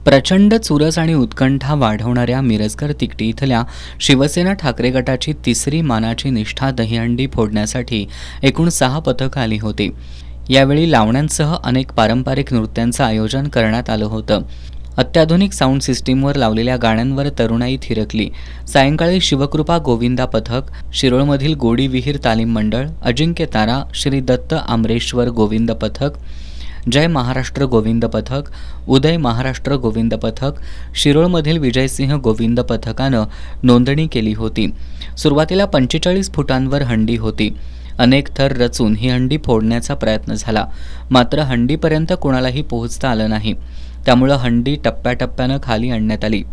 प्रचंड चुरस आणि उत्कंठा वाढवणाऱ्या मिरजकर तिकटी इथल्या शिवसेना ठाकरे गटाची तिसरी मानाची निष्ठा दहीहंडी फोडण्यासाठी एकूण 6 पथकं आली होती. यावेळी लावण्यांसह अनेक पारंपरिक नृत्यांचं आयोजन करण्यात आलं होतं. अत्याधुनिक साऊंड सिस्टीमवर लावलेल्या गाण्यांवर तरुणाई थिरकली. सायंकाळी शिवकृपा गोविंदा पथक, शिरोळमधील गोडी विहीर तालीम मंडळ, अजिंक्य तारा, श्री दत्त आमरेश्वर गोविंद पथक, जय महाराष्ट्र गोविंद पथक, उदय महाराष्ट्र गोविंद पथक, शिरोळमधील विजयसिंह गोविंद पथकानं नोंदणी केली होती. सुरुवातीला 45 फुटांवर हंडी होती. अनेक थर रचून ही हंडी फोडण्याचा प्रयत्न झाला, मात्र हंडीपर्यंत कोणालाही पोहोचता आलं नाही. त्यामुळं हंडी टप्प्याटप्प्यानं खाली आणण्यात आली.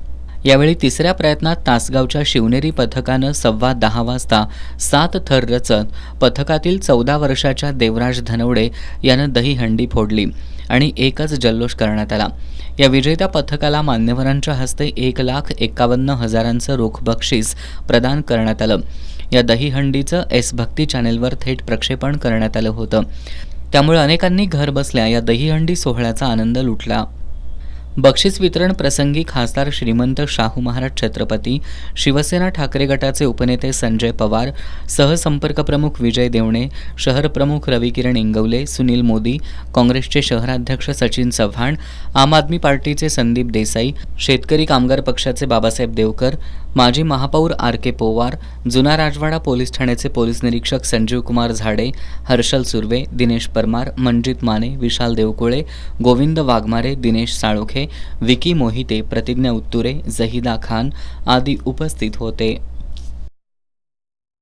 यावेळी तिसऱ्या प्रयत्नात तासगावच्या शिवनेरी पथकानं 10:15 वाजता 7 थर रचत पथकातील 14 वर्षाच्या देवराज धनवडे यानं दहीहंडी फोडली आणि एकच जल्लोष करण्यात आला. या विजेत्या पथकाला मान्यवरांच्या हस्ते 1,51,000चं रोख बक्षीस प्रदान करण्यात आलं. या दहीहंडीचं एस भक्ती चॅनेलवर थेट प्रक्षेपण करण्यात आलं होतं. त्यामुळे अनेकांनी घरबसल्या या दहीहंडी सोहळ्याचा आनंद लुटला. बक्षीस वितरण प्रसंगी खासदार श्रीमंत शाहू महाराज छत्रपती, शिवसेना ठाकरे गटाचे उपनेते संजय पवार, सहसंपर्क प्रमुख विजय देवणे, शहर प्रमुख रविकिरण इंगवले, सुनील मोदी, काँग्रेसचे शहराध्यक्ष सचिन चव्हाण, आम आदमी पार्टीचे संदीप देसाई, शेतकरी कामगार पक्षाचे बाबासाहेब देवकर, माजी महापौर आर.के. पोवार, जुना राजवाडा पोलीस ठाण्याचे पोलीस निरीक्षक संजीव कुमार झाडे, हर्षल सुर्वे, दिनेश परमार, मनजित माने, विशाल देवकुळे, गोविंद वाघमारे, दिनेश साळोखे, विकी मोहिते, प्रतिज्ञा उत्तुरे, जहिदा खान आदी उपस्थित होते.